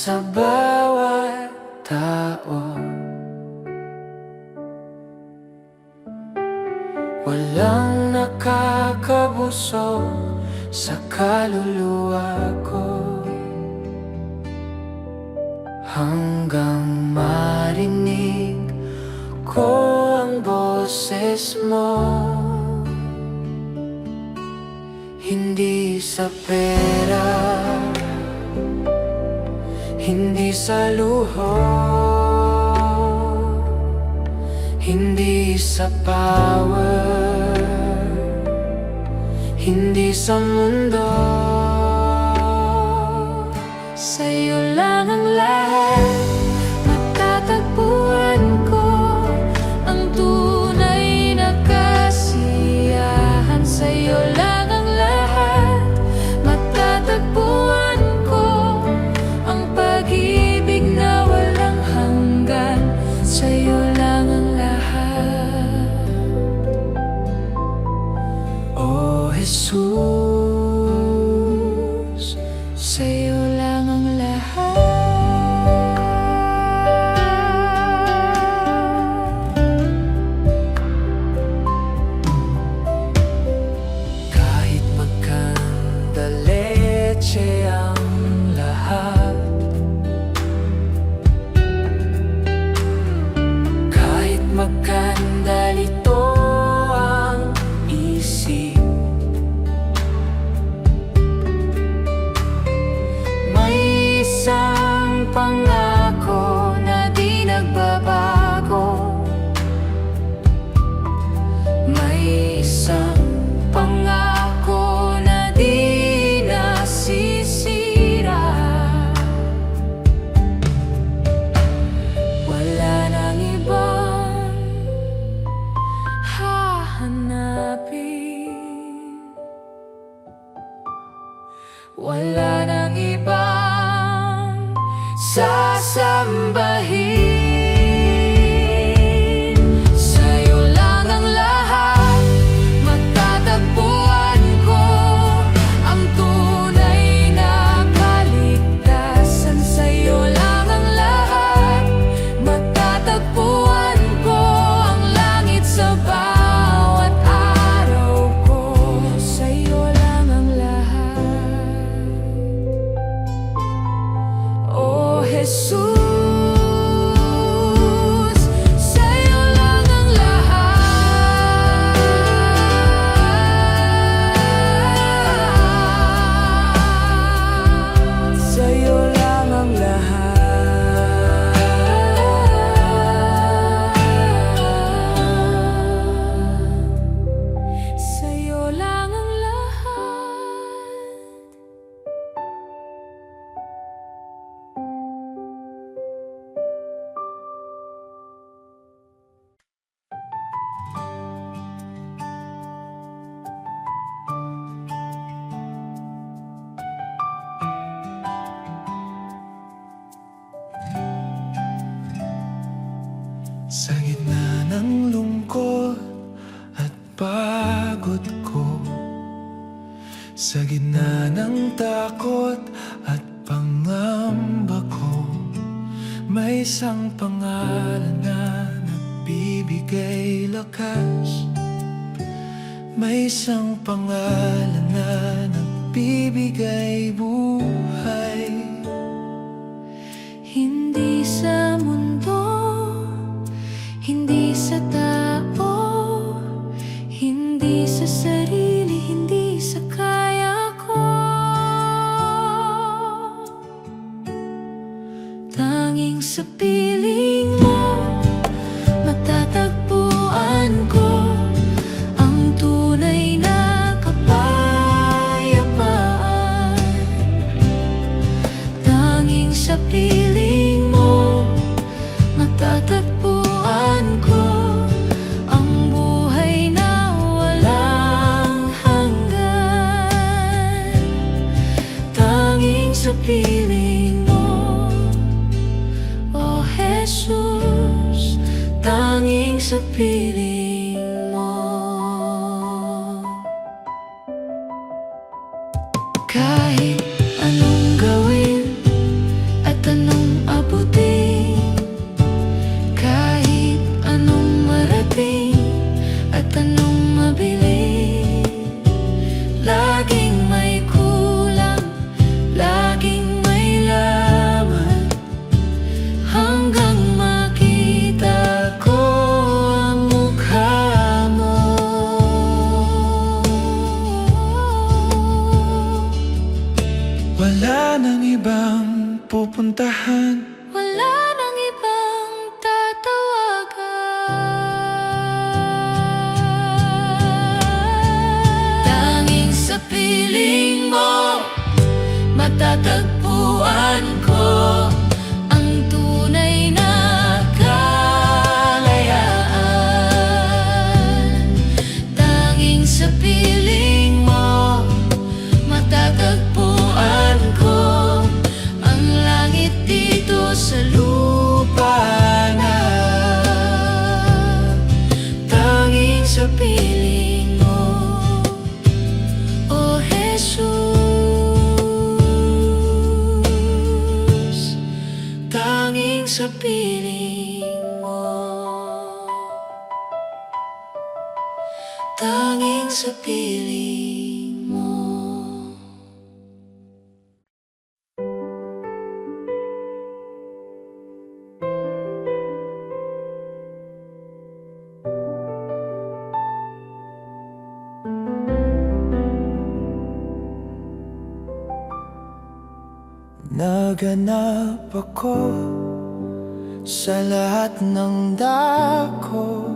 sa bawat tao. Walang nakakabusog sa kaluluwa ko, hanggang marinig ko ang boses mo. Hindi sa pera, hindi sa luho, hindi sa power, hindi sa mundo. Sa'yo lang ang lahat, matatagpuan ko ang tunay na kasiyahan. Sa'yo lang ang lahat, matatagpuan ko ang pag-ibig na walang hanggan. Sa'yo lang ang lahat, oh Jesus, sa'yo lang ang lahat. Kahit magkanda leche ang lahat, kahit magkanda lito ang isip, may isang pangako na di nagbabago. May isang pangako na di nasisira. Wala nang ibang hahanapin, wala nang ibang sasambahin. Sa'yo lang ang lahat, matatagpuan ko ang tunay na kaligtasan. Sa'yo lang ang lahat, matatagpuan ko ang langit sa bawat araw ko. Sa'yo lang ang lahat, oh Jesus, sa'yo lang ang lahat. Sa'yo lang ang lahat. Sa'yo lang ang lahat. Sa gitna ng lungkot at pagod ko, sa gitna ng takot at pangamba ko, may isang pangalan na nagbibigay lakas. May isang pangalan na nagbibigay buhay. Hindi sa mundo, hindi sa tao, hindi sa sarili, hindi sa kaya ko. Tanging sa piling mo, matatagpuan ko ang tunay na kapayapaan. Tanging sa piling mo, matatagpuan ko ang buhay na walang hanggan. Tanging sa piling mo, oh Jesus, tanging sa piling mo. Kahit anong gawin at anong mapupuntahan. Wala nang ibang tatawagan. Tanging sa piling mo matatagpuan ko ang tunay na kalayaan. Tanging sa piling mo matatagpuan ko ang langit dito sa lupa na. Tanging sa piling mo, O Jesus. Tanging sa piling mo. Tanging sa piling mo. Naganap ako sa lahat ng dako,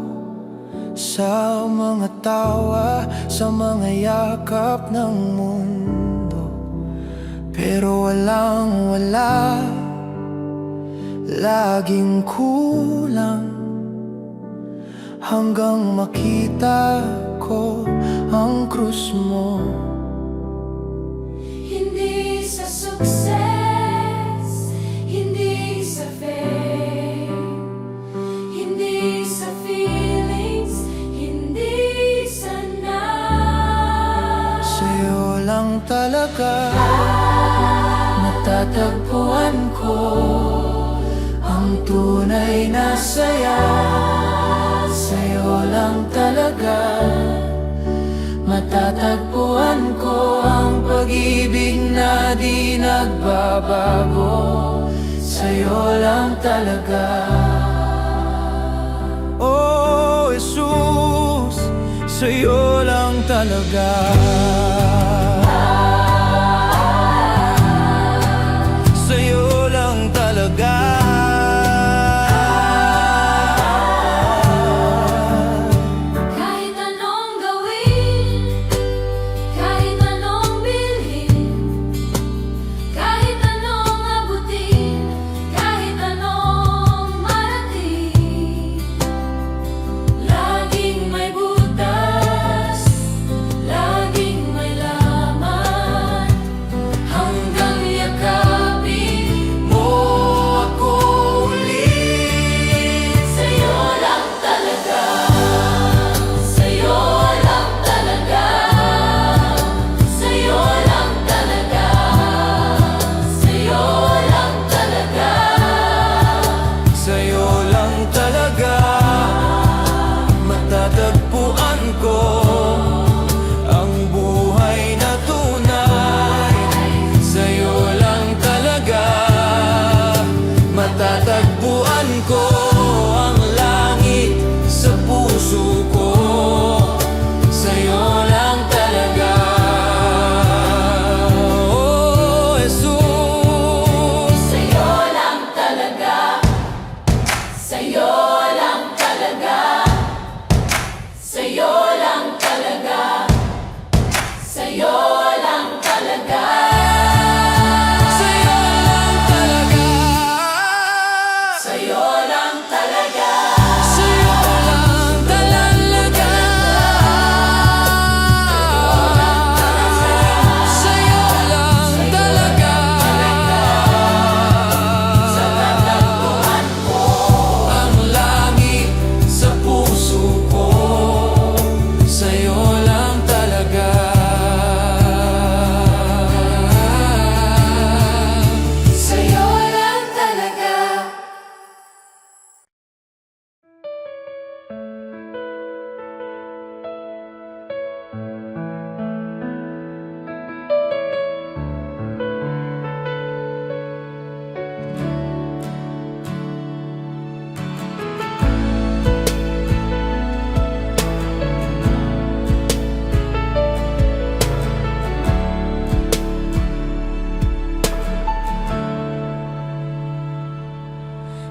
sa mga tawa, sa mga yakap ng mundo. Pero walang wala, laging kulang, hanggang makita ko ang krus mo. Hindi sa sukses, hindi sa fame, hindi sa feelings, hindi sa now. Sa'yo lang talaga matatagpuan ko ang tunay na saya. Sa'yo lang talaga matatagpuan ko ang pag-ibig na di nagbabago. Sa'yo lang talaga. Oh, Jesus, sa'yo lang talaga. Sa'yo lang talaga. Kahit anong gawin, kahit anong bilhin, kahit anong abutin, kahit anong marating, laging may butas, laging may laman.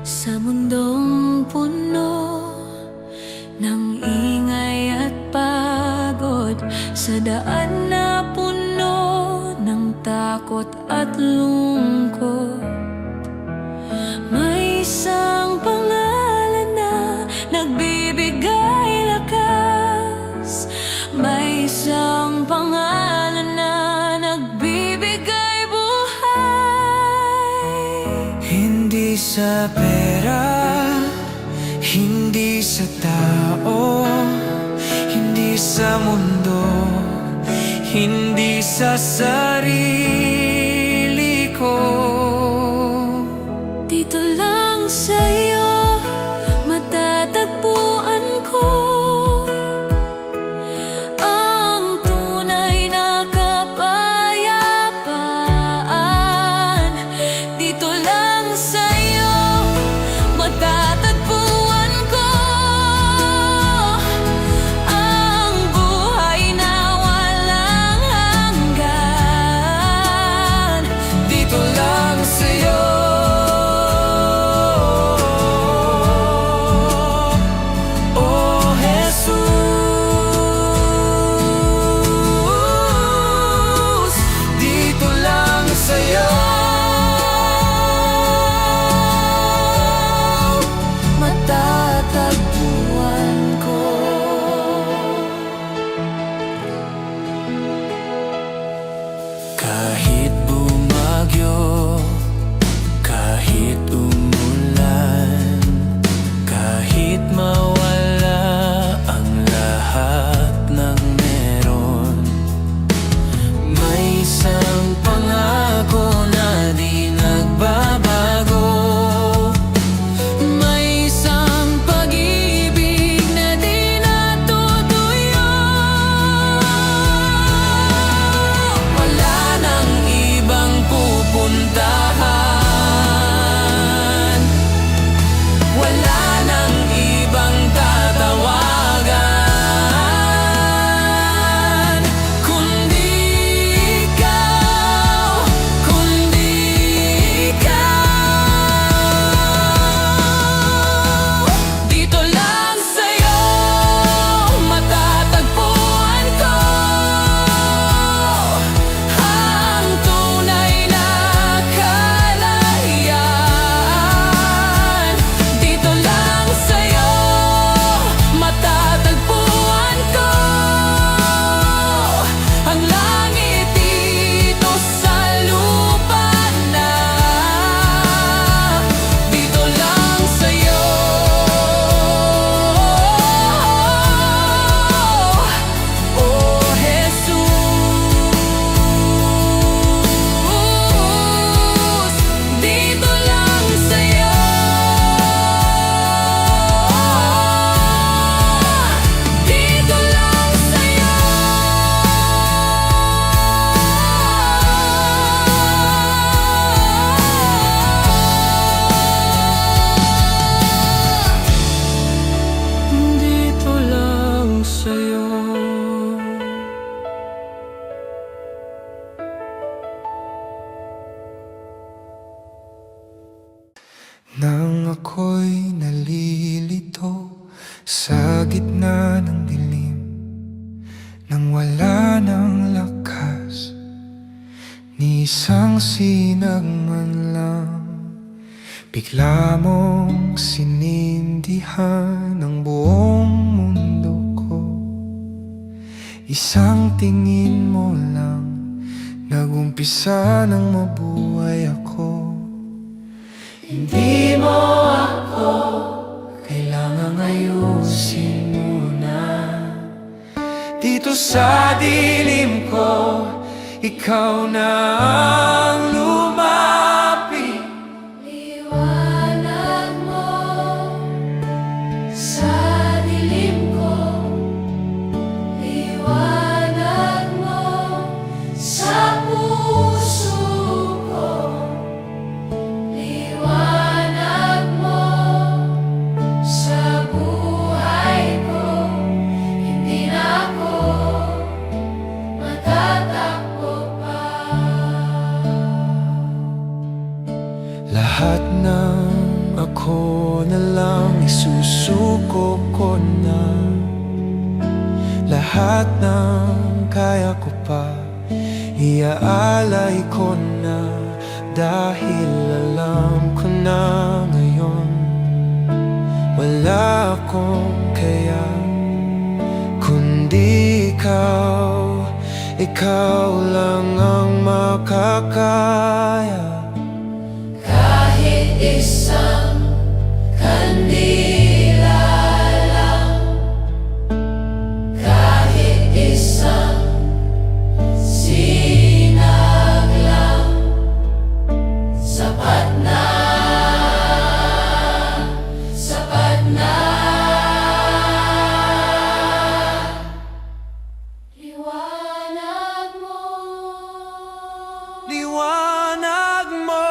Sa mundong puno ng ingay at pagod, sa daan na puno ng takot at lungkot, may isang pangalan na nagbibigay lakas. May isang pangalan na nagbibigay buhay. Hindi sa pera, hindi sa tao, hindi sa mundo, hindi sa sarili ko. Dito lang sa'yo matatagpuan ko ang tunay na kapayapaan. Dito lang sa'yo matatagpuan ko ang buhay na walang hanggan. Dito lang sa'yo, oh Jesus. Dito lang sa'yo Matatagpuan ko. kahit bumagyo, kahit umulan, kahit mawala ang lahat ng meron, may isang pangako na di nagbabago. May isang pag-ibig na di natutuyo. Wala nang ibang pupuntahan, wala nang ibang tatawagan, kundi ikaw, kundi ikaw. Dito lang sa'yo matatagpuan ko ang tunay na kalayaan. Dito lang sa'yo matatagpuan ko ang langit dito sa lupa na. Dito lang sa'yo, oh Jesus. Dito lang sa'yo, dito lang sa'yo. Dito lang sa'yo. Nang ako'y nalilito sa gitna ng dilim, nang wala ng lakas ni isang sinag man lang, bigla mong sinindihan ang buong mundo ko. Isang tingin mo lang, nagumpisa nang mabuhay ako. Hindi mo ako kailangang ayusin muna. Dito sa dilim ko, ikaw na ang lumapit. Liwanag mo sa dilim ko, liwanag mo sa puso ko, liwanag mo sa buhay ko. Hindi na ako matatakbo pa. Lahat ng ako na lang isusuko ko na. Lahat ng kaya ko pa iaalay ko na. Dahil alam ko na ngayon wala akong kaya kundi ikaw. Ikaw lang ang makakaya. Kahit isang kandila lang, kahit isang sinag lang, sapat na, sapat na. Liwanag mo, Liwanag mo,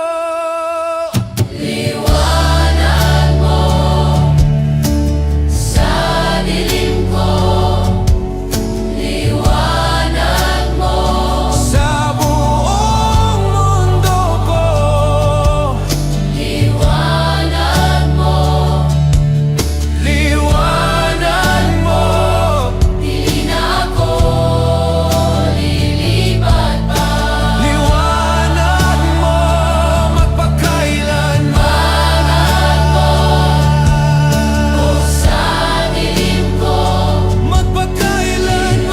liwanag mo sa dilim ko, liwanag mo, sa buong mundo ko. liwanag mo, Liwanag mo, di na ako lilipat pa. liwanag mo, magpakailanman. Sa dilim ko, Magpakailanman,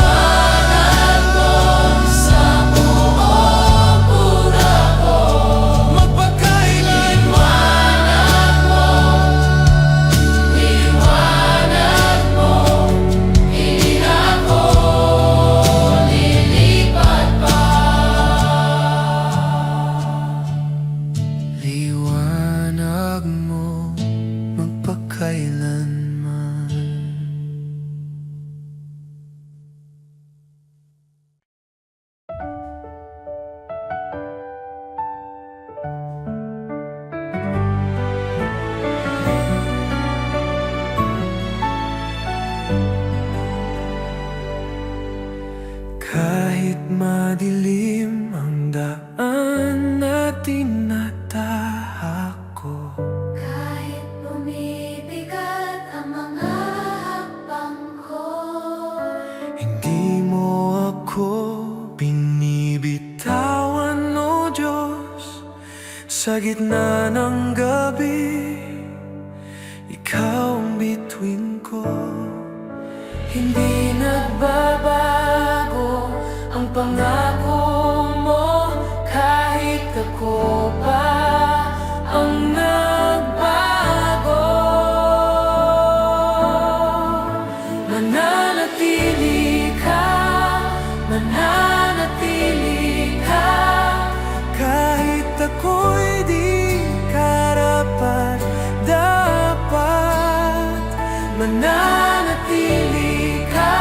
sa buong pura ko, magpakailanman. liwanag mo, hindi na ako lilipat pa. Liwanag mo, magpakailanman. Kahit madilim ang daan na tinatahak ko, Kahit bumibigat ang mga hakbang ko, hindi mo ako binibitawan, o Diyos. Sa gitna ng gabi, ikaw ang bituin ko. Hindi nagbabago ang pangako mo, kahit ako pa ang nagbago. Mananatili ka, mananatili ka, kahit ako'y di karapat-dapat. Mananatili ka,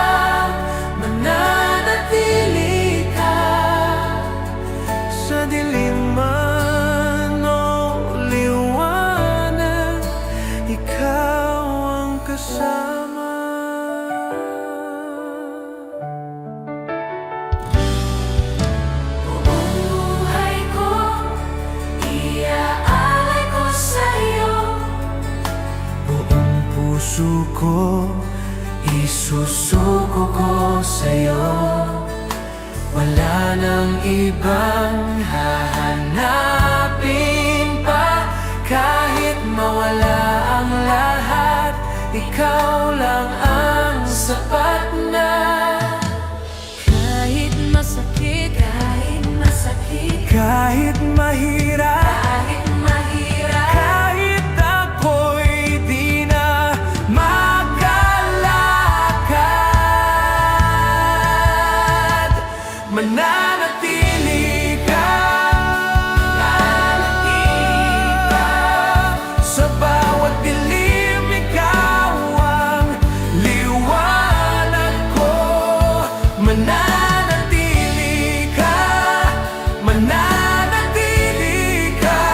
mananatili ka, sa dilim man o liwanag, ikaw ang kasama. buhay ko, iaalay ko sa'yo. Buong puso ko, isusuko ko sa'yo. Wala nang ibang hahanapin pa. Kahit mawala ang lahat, ikaw lang ang sapat na. Kahit masakit, Kahit mahirap, kahit mahirap, kahit ako'y di na makalakad, mananatili ka. Sa bawat dilim, ikaw ang liwanag ko. Mananatili ka, mananatili ka,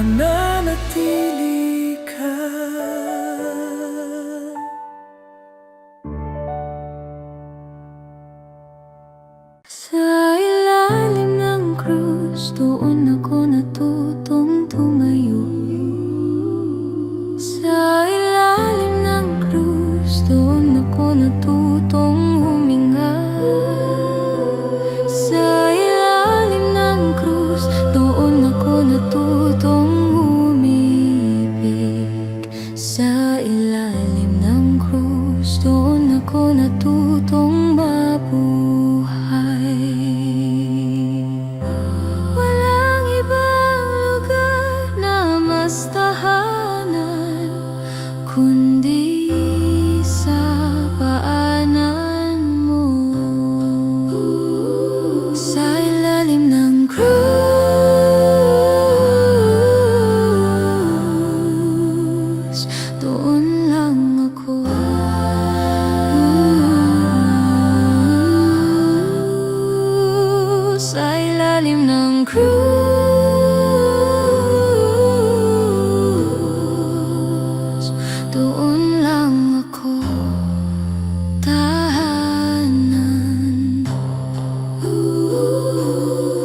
mananatili ka. Sa ilalim ng krus, doon ako natutong tumayo. Sa ilalim ng krus, doon ako natutong huminga. Sa ilalim ng krus, doon ako natutong umibig. Sa ilalim ng krus, doon ako natutong mabuhay. Walang ibang lugar na mas tahanan kundi sa paanan mo. Sa ilalim ng krus, doon lang ako. Sa ilalim ng krus, doon lang ako tahanan.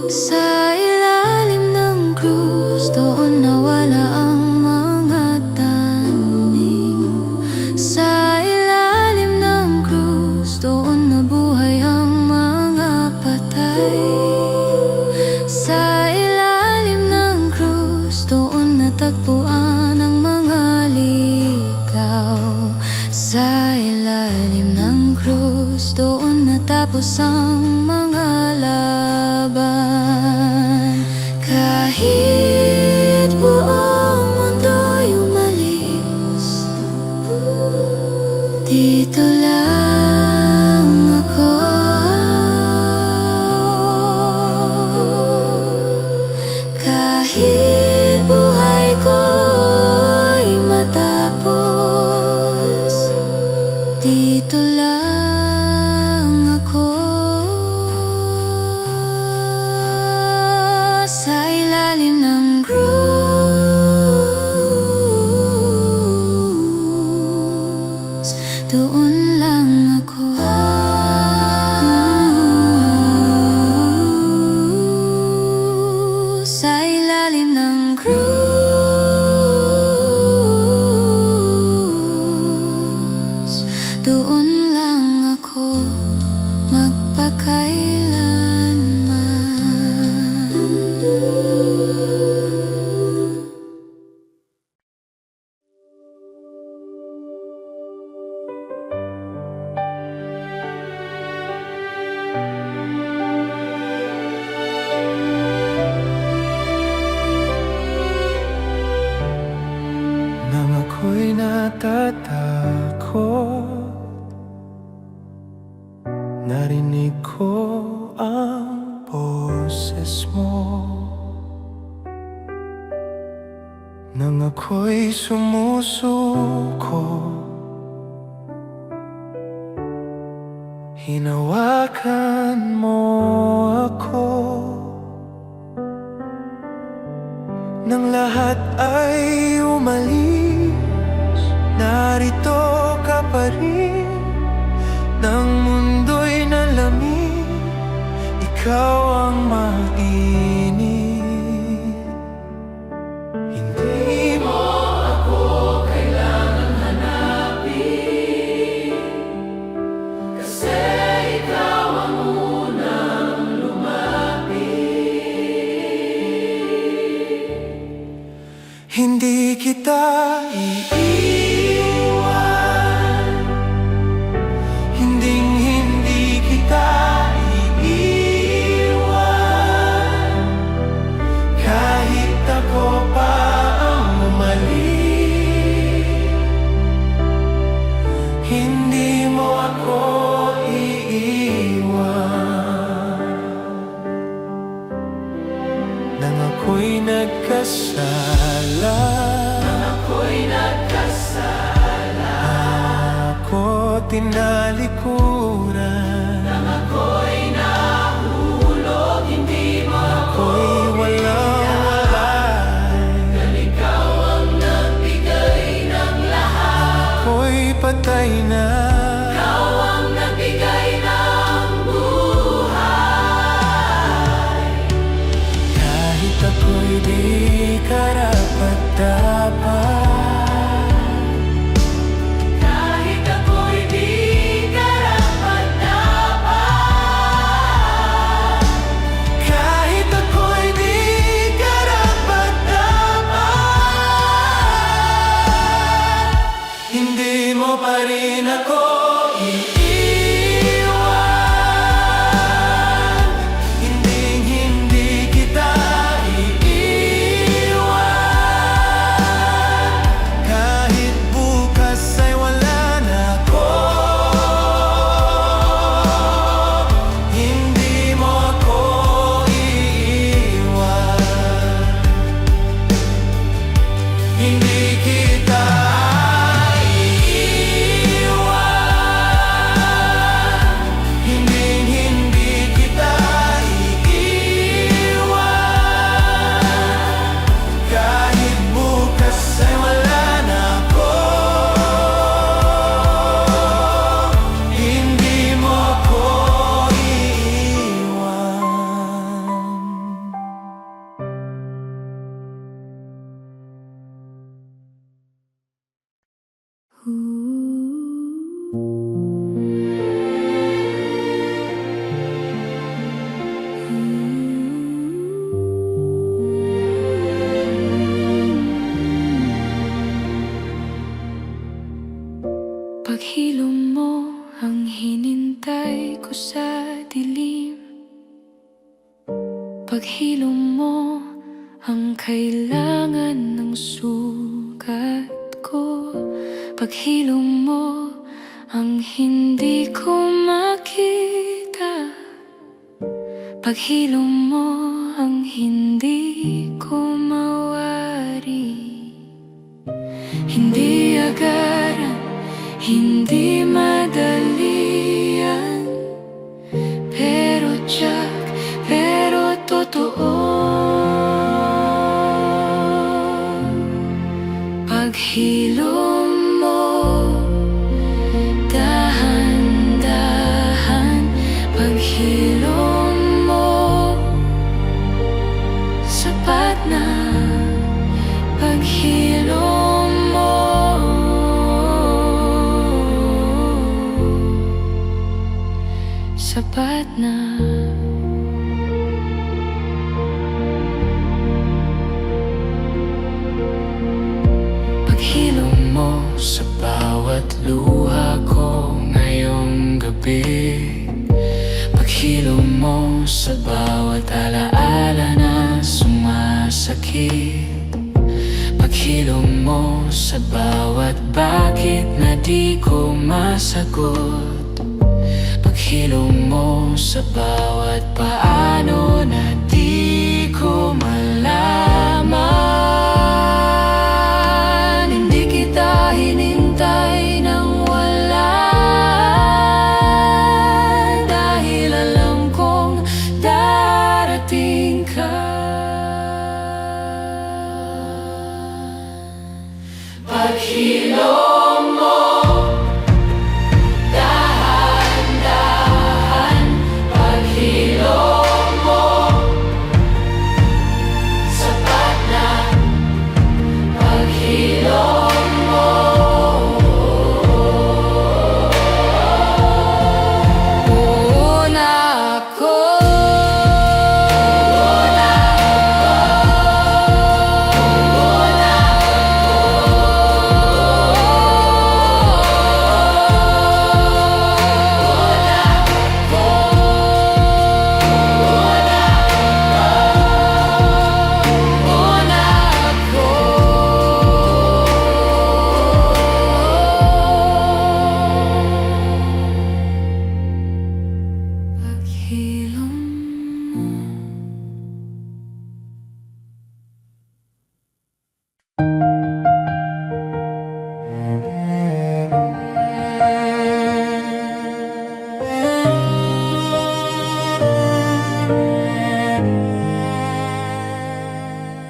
Sa ilalim ng krus, doon nawala ang mga tanim. Sa ilalim ng krus, doon nabuhay ang mga patay. Sa ilalim ng krus, doon natagpuan ang mga ligaw. Sa ilalim ng krus, doon natapos ang mga laban. Kahit buong mundo'y umalis, dito lang ako. Kahit buhay ko'y matapos, dito lang ako. Sa ilalim ng krus, doon lang ako. Sa ilalim ng krus, doon lang ako magpakailanman. Nang ako'y natatakot, narinig ko ang boses mo. Nang ako'y sumusuko, hinawakan mo ako. Nang lahat ay umalis, narito ka pa rin. Nang mundo'y nalamig, ikaw ang mainit. Hindi mo ako kailangan hanapin, kasi ikaw ang unang lumapit. Hindi kita iiwan, hindi kita iiwan. Kahit ako pa ang umali, hindi mo ako iiwan. Nang ako'y nagkasala, ako tinalikuran. Nang ako'y nahulog, hindi mo ako'y walang walay. paghilom mo ang kailangan ng sugat ko. Paghilom mo ang hindi ko makita. Paghilom mo ang hindi ko mawari. Hindi agaran, hindi madali yan, pero tiyak, pero totoo. Paghilom mo, dahan-dahan. Paghilom mo, sapat na. Paghilom mo, sapat na. Paghilom mo sa bawat luha ko ngayong gabi. Paghilom mo sa bawat alaala na sumasakit. Paghilom mo sa bawat bakit na di ko masagot. Paghilom mo sa bawat paano na di ko malaman. Hindi kita hinintay ng wala, dahil alam kong darating ka. Paghilom mo, dahan-dahan. Paghilom mo, sapat na. Paghilom mo, buo na ako. Paghilom mo.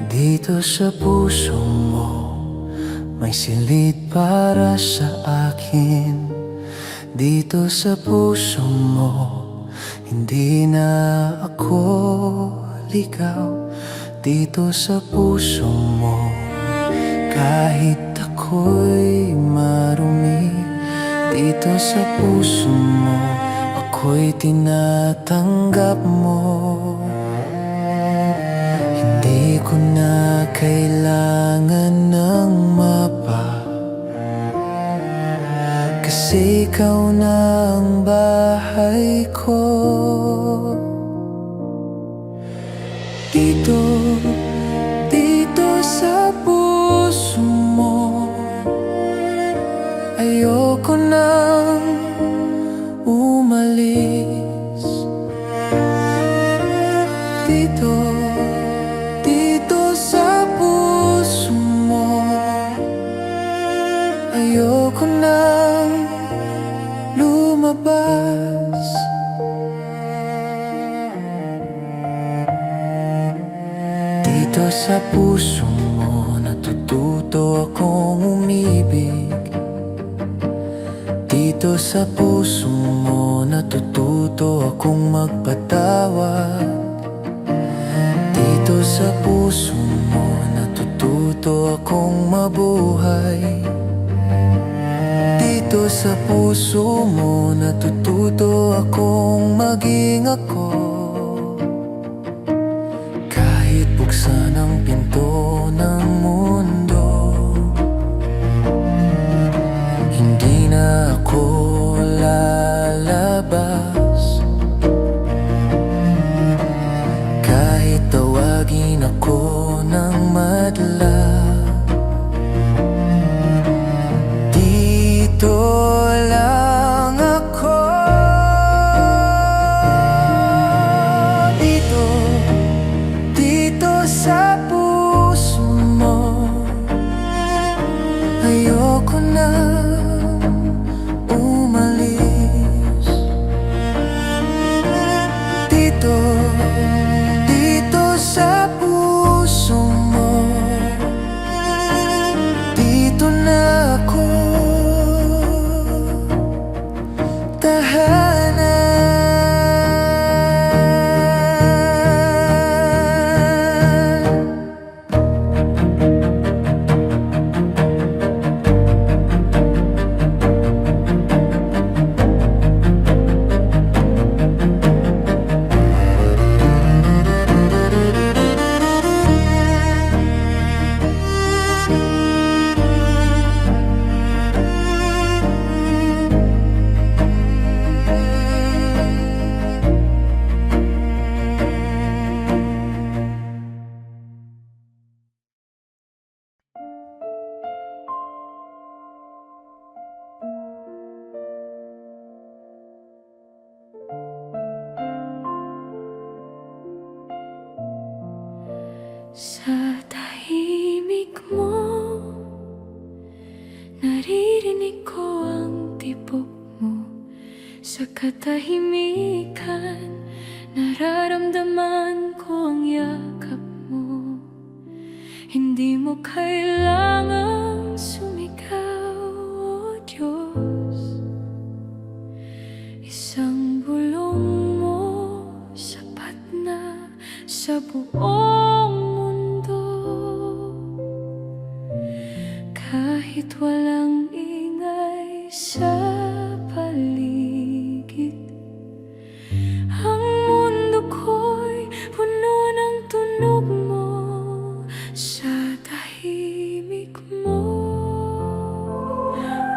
Dito sa puso mo may silid para sa akin. Dito sa puso mo hindi na ako ligaw. Dito sa puso mo kahit ako'y marumi. Dito sa puso mo ako'y tinatanggap mo. Hindi ko na kailangan ng mapa, kasi ikaw na ang bahay ko. Dito, dito sa puso mo ayoko nang umalis. Dito, dito sa puso mo ayoko nang lumabas. Dito sa puso mo natututo akong umibig. Dito sa puso mo natututo akong magpatawad. Dito sa puso mo natututo akong mabuhay. Dito sa puso mo natututo akong maging ako. Kahit buksan ang pinto ng mundo, hindi na ako lalabas. Kahit Sa tahimik mo, naririnig ko ang tibok mo. Sa katahimikan, nararamdaman ko ang yakap mo. Hindi mo kailangang sumigaw, o Diyos. Isang bulong mo, sapat na sa buong mundo. Kahit walang ingay sa paligid, ang mundo ko'y puno ng tunog mo. Sa tahimik mo,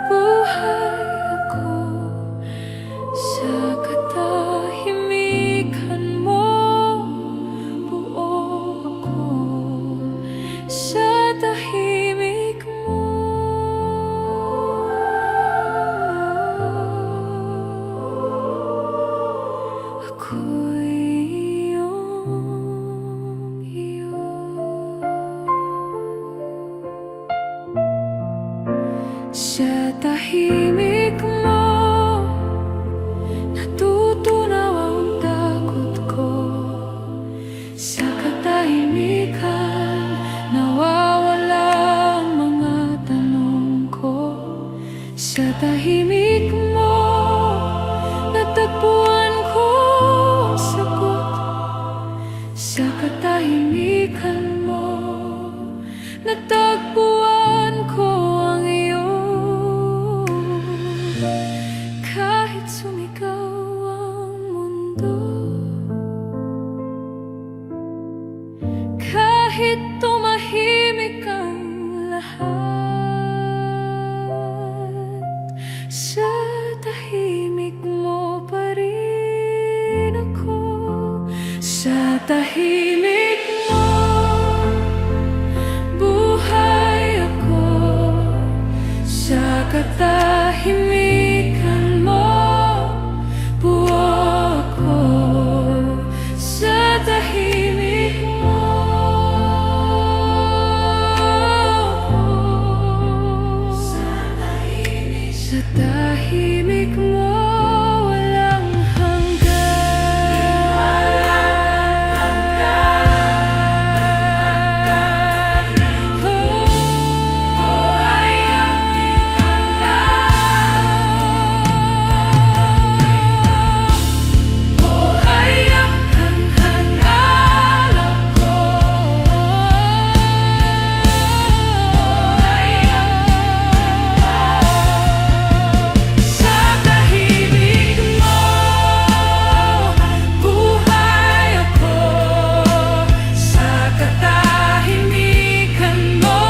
buhay ako. Sa katahimikan mo, buo ako. Sa tahimik mo, ako'y iyong iyo. Sa tahimik mo, natutunaw ang takot ko. Sa katahimikan, nawawala ang mga tanong ko. Sa tahimik mo, natagpuan ko ang sagot. Sa katahimikan mo, natagpuan ko ang iyo. Kahit sumigaw ang mundo, kahit tumahimik ang lahat, sa tahimik mo pa rin ako. Sa tahimik mo, buhay ako. Sa katahimikan mo, buo ako. Sa tahimik mo, sa tahimik mo, walang hanggan. Buhay ang buhay ang hanghang ako. Sa tahimik mo, buhay ako. Sa katahimikan mo,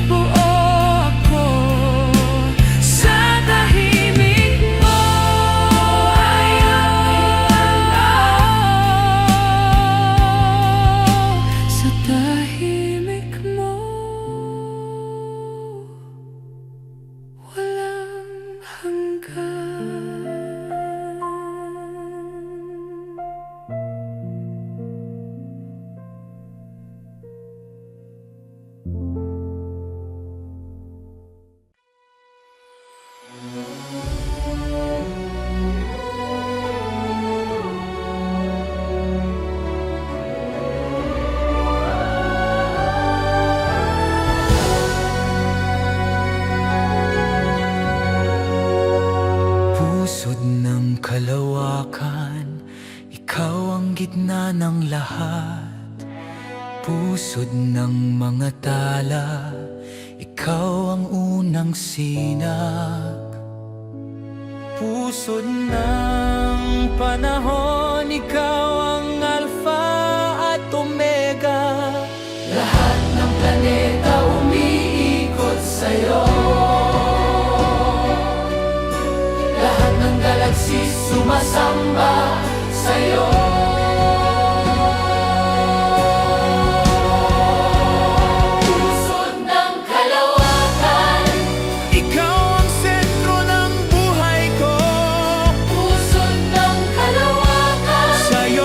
buo ako. Sa tahimik mo, sa tahimik mo, walang hanggan. Pusod ng kalawakan, ikaw ang gitna ng lahat. Pusod ng mga tala, ikaw ang unang sinag. Pusod ng panahon, ikaw ang Alpha at Omega. Lahat ng planeta umiikot sa'yo. Lahat ng galaksi sumasamba sa'yo. Pusod ng kalawakan, ikaw ang sentro ng buhay ko. Pusod ng kalawakan, sa'yo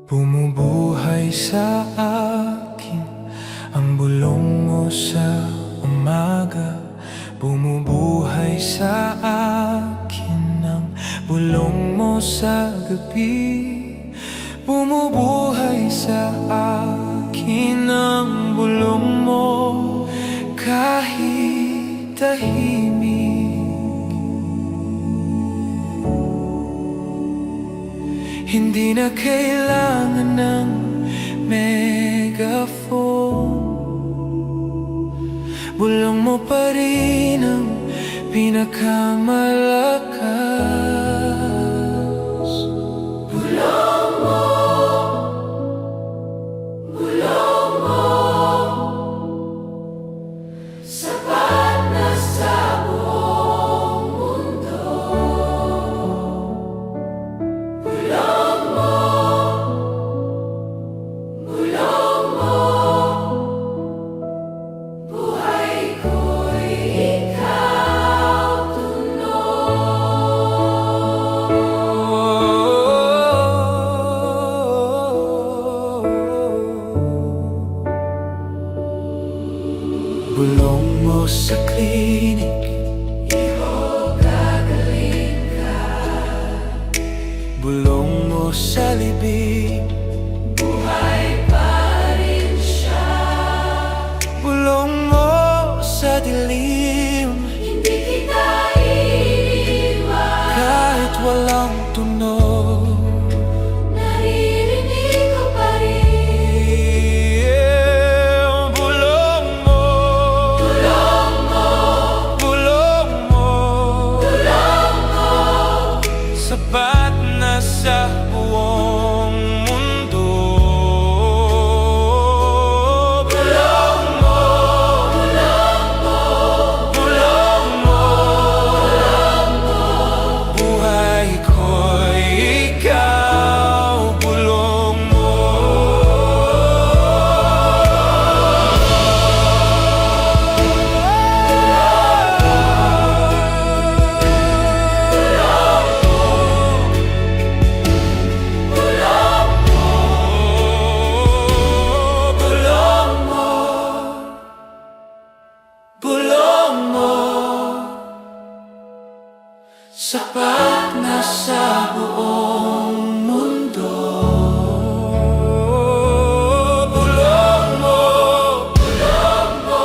Bumubuhay sa akin ang bulong mo sa umaga. Bumubuhay sa akin ang bulong mo sa gabi. Bumubuhay sa akin ang bulong mo kahit tahimik. Hindi na kailangan ng megaphone. Bulong mo pa rin ang pinakamalakas. Bulong mo, bulong mo, sapat na sa buong mundo. Bulong mo, bulong mo, buhay ko'y ikaw tunog. Bulong mo sa klinik, gagaling ka. Bulong mo sa libing, buhay pa rin siya. Bulong mo sa dilim, hindi kita iiwan. Kahit walang tunog, naririnig ko pa rin. Bulong mo, bulong mo, bulong mo, bulong mo, sapat na sa buong mundo. Bulong mo, bulong mo, bulong mo, bulong mo, buhay ko'y ikaw. Bulong mo. Bulong mo, sapat na sa buong mundo. Bulong mo, bulong mo,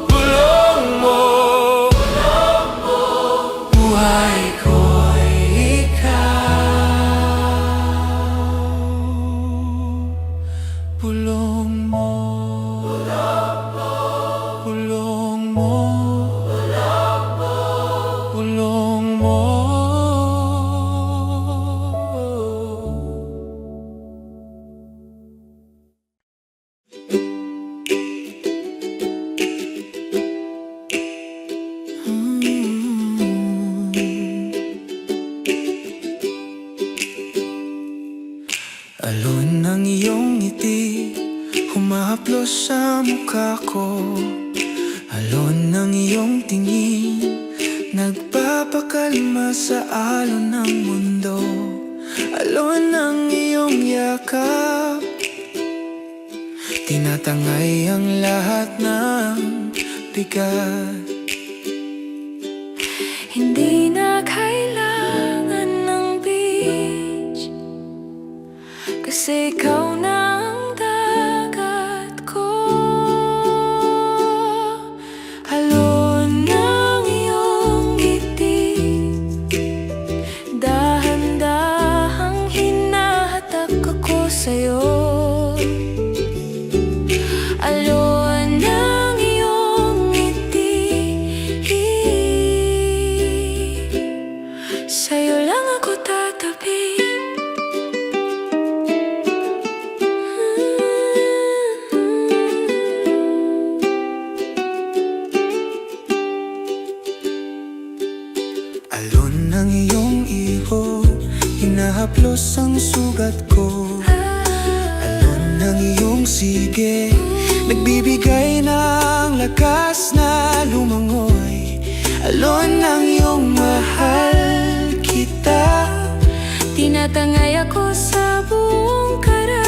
bulong mo, bulong mo, buhay ko'y ikaw. Bulong mo, bulong mo, bulong mo, bulong mo. Alon ng iyong ngiti, humahaplos sa mukha ko. Alon ng iyong tingin, nagpapakalma sa alon ng mundo. Alon ng iyong yakap, tinatangay ang lahat ng bigat. Hindi na kailangan ng beach, kasi ikaw na ang dagat ko. Alon ng iyong ngiti, dahan-dahang hinahatak ako sa'yo. Alon ng iyong ngiti, sa'yo lang ako tatabi. Alon ng iyong iho, hinahaplos ang sugat ko. Alon ng iyong sige, nagbibigay ng lakas na lumangoy. Alon ng iyong mahal kita, Tinatangay ako sa buong karamihan.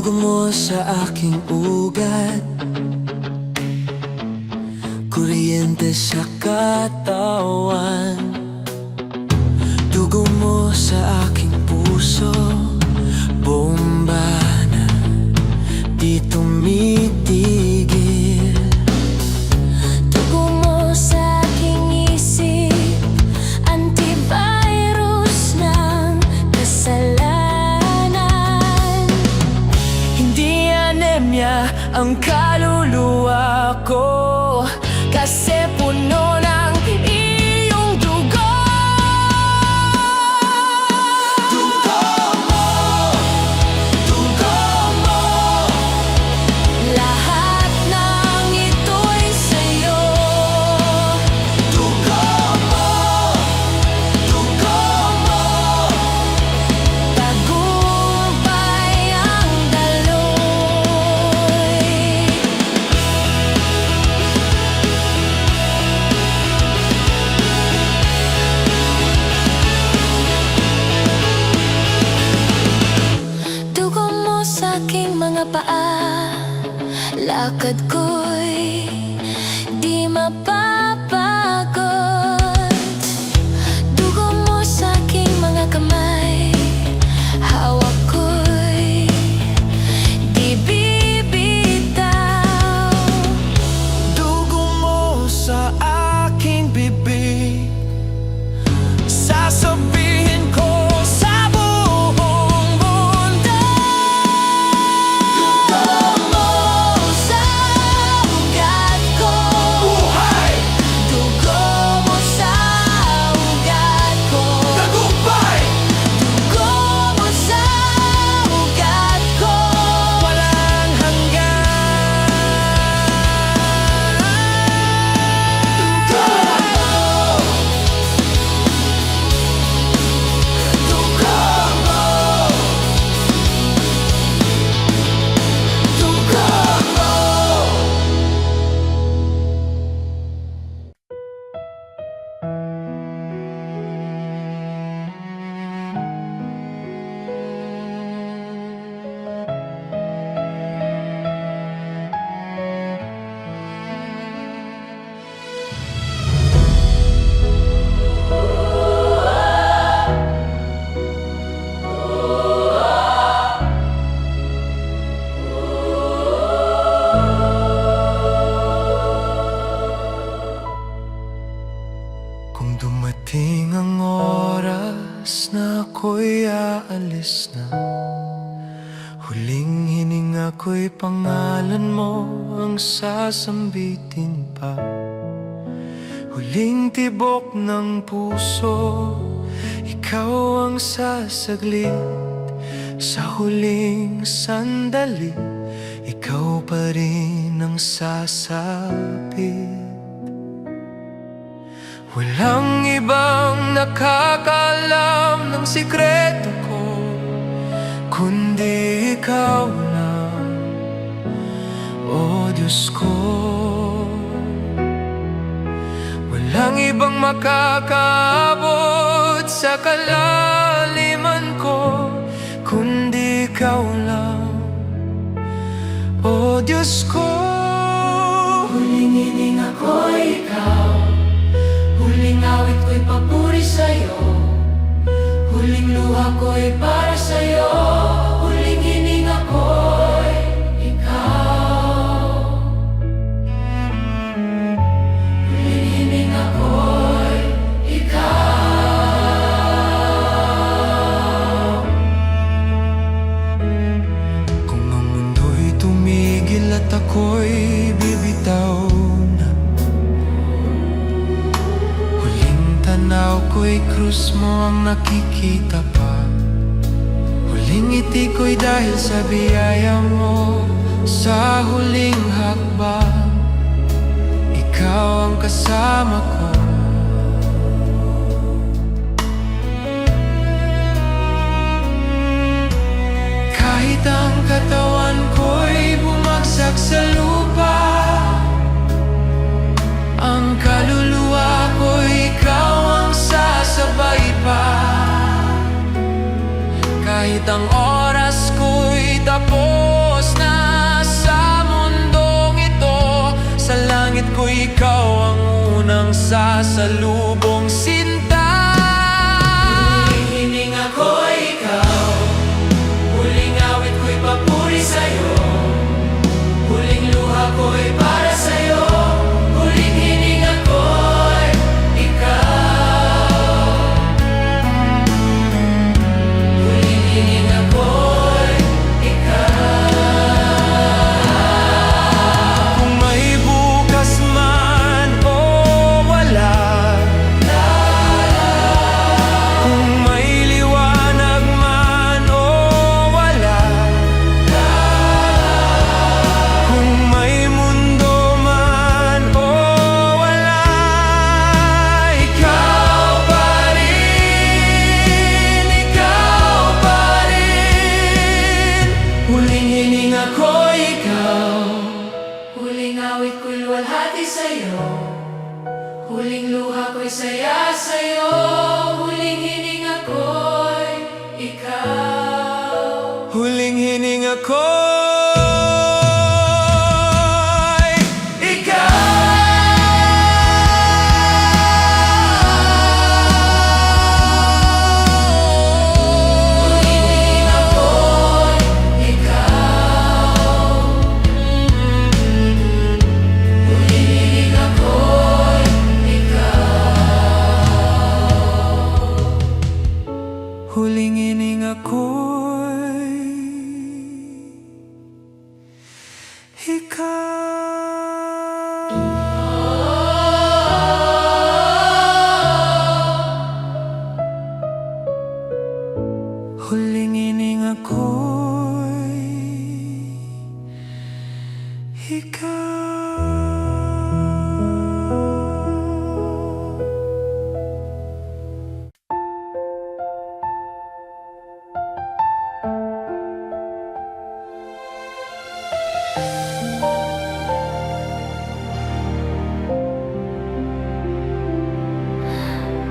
Dugo mo sa aking ugat, kuryente sa katawan. Dugo mo sa aking puso, bomba na di tumitigil. Dugo mo sa aking isip, antivirus ng kasalanan. Hindi anemia ang kaluluwa ko, kasi puno ng iyong dugo. Dugo mo, dugo mo, Lahat ng ito'y sa'yo. dugo mo, dugo mo. Tagumpay ang daloy. Dugo mo sa aking mga paa, lakad ko'y di mapapagod. Dugo mo sa aking mga kamay, hawak ko'y di bibitaw. Dugo mo sa aking bibig, sasabihin ko sa buong mundo. Dugo mo sa ugat ko, Buhay! dugo mo sa ugat ko, Tagumpay! dugo mo sa ugat ko. Walang hanggan. Dugo mo, dugo mo, dugo mo. Kung dumating ang oras na ako'y aalis na, huling hininga ko'y pangalan mo ang sasambitin pa. Huling tibok ng puso, ikaw ang sasaglit. Sa huling sandali, ikaw pa rin ang sasapit. Walang ibang nakakaalam ng sikreto ko, kundi ikaw lang, o Diyos ko. Walang ibang makakaabot sa kalaliman ko, kundi ikaw lang, o Diyos ko. Huling hininga ko'y ikaw, huling awit ko'y papuri sa'yo, huling luha ko'y para sa'yo, huling hininga ko'y ikaw. Huling hininga ko'y ikaw. Kung ang mundo'y tumigil at ako'y bibitaw na, huling tanaw ko'y krus mo ang nakikita pa. Huling ngiti ko'y dahil sa biyaya mo. Sa huling hakbang, ikaw ang kasama ko. Kahit ang katawan ko'y bumagsak sa lupa, ang kaluluwa ko'y ikaw ang sasabay pa. Kahit ang oras ko'y tapos, langit ko, ikaw ang unang sasalubong sinta. Huling hininga ko, ikaw. Huling awit ko'y papuri sa'yo. Huling luha ko'y para sa'yo. Huling hininga ko'y ikaw. Huling hininga ko'y ikaw. Kung may bukas man o wala, kung may liwanag man o wala, kung may mundo man o wala, ikaw pa rin, ikaw pa rin. Huling hininga ko, ikaw. Huling awit ko'y luwalhati sa'yo. Huling luha ko'y saya sa'yo. Huling hininga ko'y ikaw. Huling hininga ko'y ikaw. Huling hininga ko'y ikaw. Huling hininga ko'y ikaw. Huling hininga ko'y ikaw. Huling hininga ko'y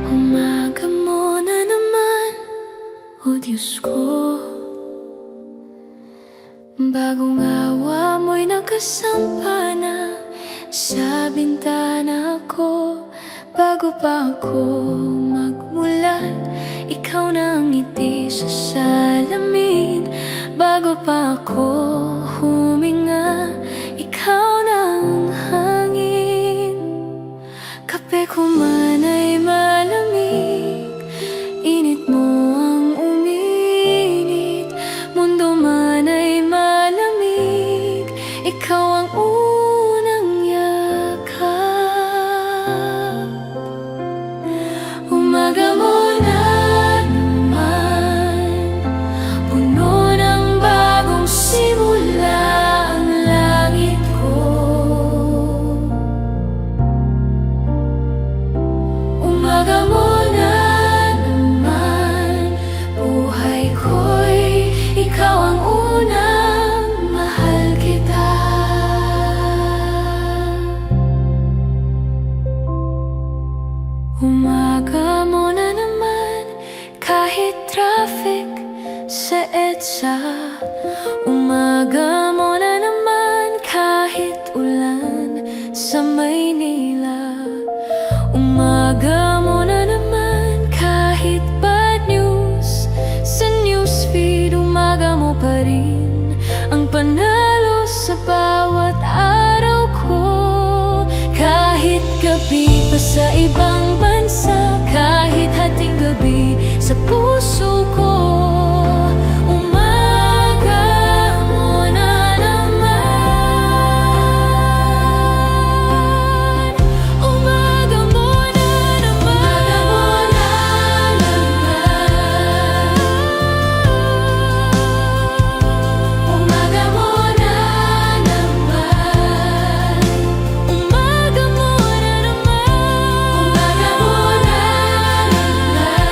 Umaga mo na naman, o Diyos ko. Bagong awa mo'y nakasampa na sa bintana ko. Bago pa ako magmulan, ikaw na ang ngiti sa salamin. Bago pa ako huminga, ikaw na ang hangin. Kape ko man ay malamig, init mo ang uminit. Mundo man ay malamig, ikaw ang unang yakap. Umaga mo na naman, puno ng bagong simula ang langit ko. Umaga mo na naman, buhay ko'y ikaw ang unang mahal kita. Umaga mo na naman, kahit traffic sa EDSA. Umaga mo na naman, kahit ulan sa Maynila. Umaga mo na naman, kahit bad news sa newsfeed. Umaga mo pa rin ang panalo sa bawat araw ko. Kahit gabi pa sa ibang bansa, kahit hating gabi sa puso ko. Umaga mo na naman. Umaga mo na naman. Umaga mo na naman. Umaga mo na naman. Umaga mo na naman.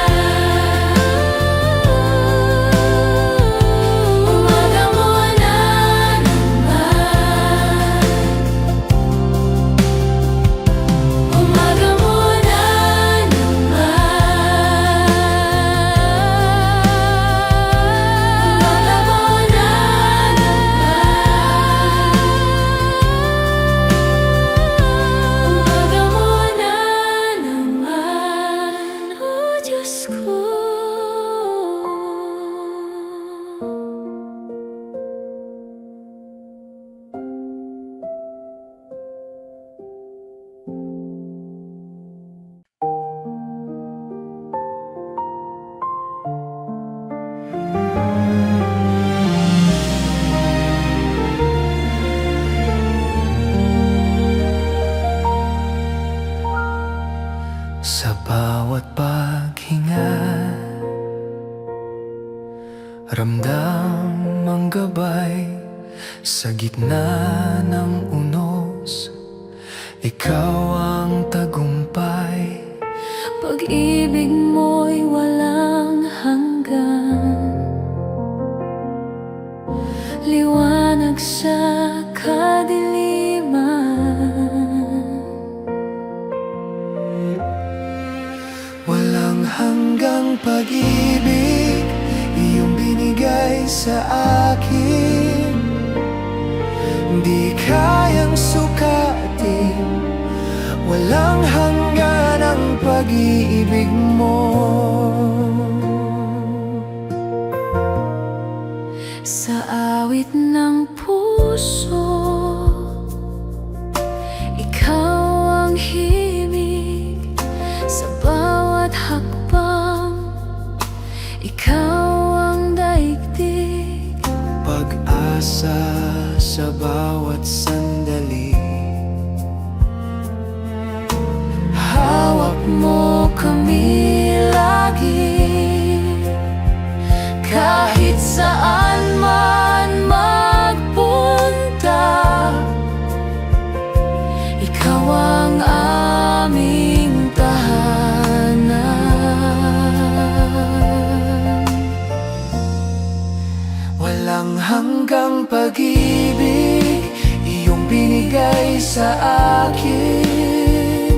tamang gabay sa gitna ng unos. Ikaw ang tagumpay. Pag-ibig mo'y walang hanggan, liwanag sa kadiliman. Walang hanggang pag-ibig, iyong binigay sa akin. Di kayang sukatin, walang hanggan ang pag-ibig mo. Sa awit ng puso, ikaw ang himig. Sa bawat hakbang, ikaw ang daigdig. Pag-asa sa bawat sandali, hawak mo kami lagi. Kahit saan man magpunta, ikaw ang aming tahanan. walang hanggang pag-ibig, iyong binigay sa akin.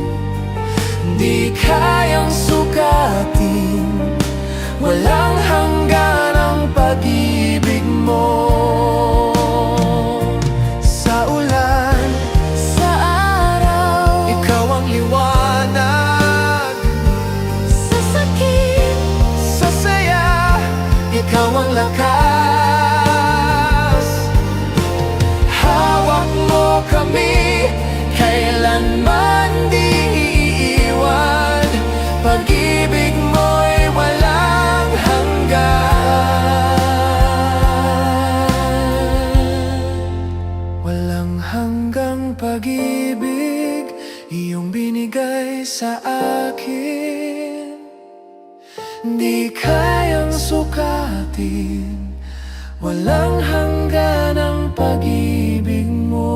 Di kayang sukatin, walang hanggan ang pag-ibig mo. Sa ulan, Sa araw, ikaw ang liwanag. sa sakit, Sa saya, ikaw ang lakas. Hawak mo kami, kailanman di iiwan. Pag-ibig mo'y walang hanggan. Walang hanggang pag-ibig, iyong binigay sa akin. Di kayang sukatin, walang hanggan ang pag-ibig mo.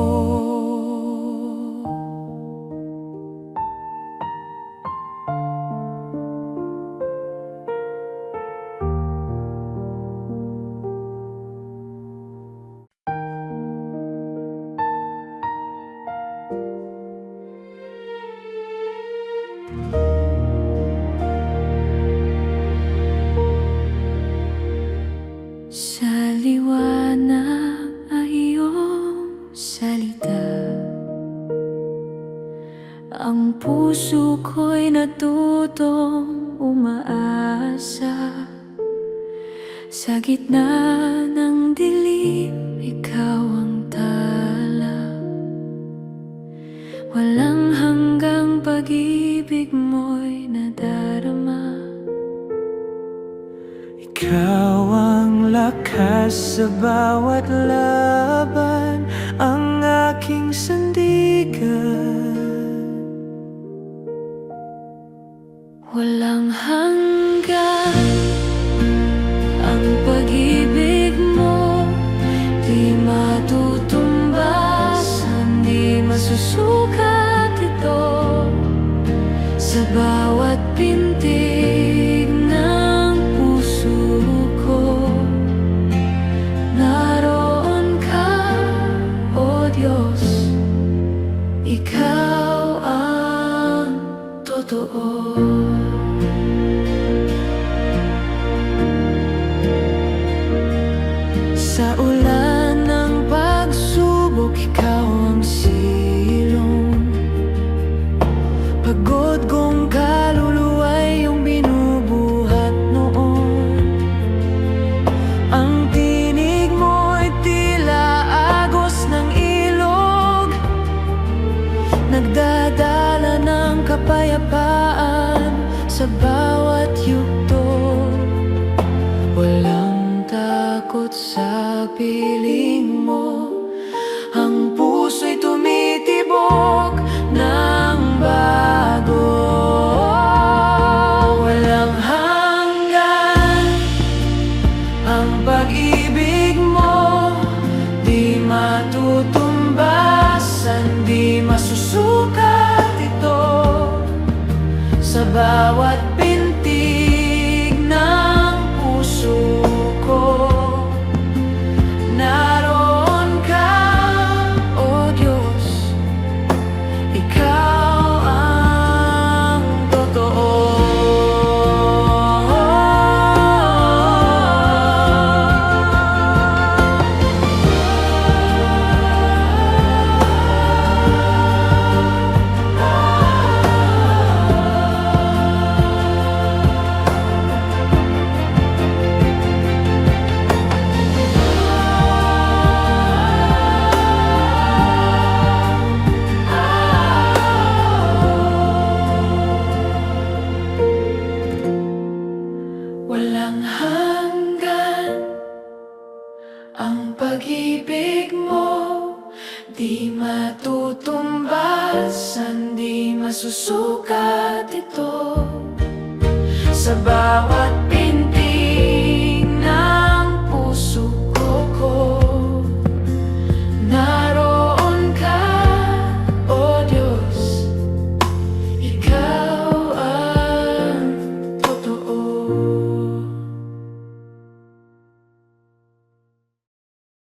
sa liwanag ay iyong salita. Ang puso ko'y natutong umaasa. Sa gitna ng dilim, ikaw ang tala. Walang hanggang pag-ibig mo'y nadarama. Ikaw ang lakas sa bawat laban, ang aking sandigan. Walang hanggan ang pag-ibig mo, di matutumbasan, di masusukat ito. Sa bawat pintig ng puso ko, naroon ka, O Diyos. Ikaw ang totoo. Sa ulan ng pagsubok, ikaw ang silong. Pagod kong kaluluwa'y iyong binubuhat noon. Ang tinig mo'y tila agos ng ilog, nagdadala ng kapayapaan sa bawat yugto. Walang takot sa piling mo, ang puso'y tumitibok ng bago. Walang hanggan ang pag-ibig bawat pintig ng puso ko. Naroon ka, O Diyos, Ikaw ang totoo. Walang hanggan ang pag-ibig mo, di matutumbasan, di masusukat ito. Sa bawat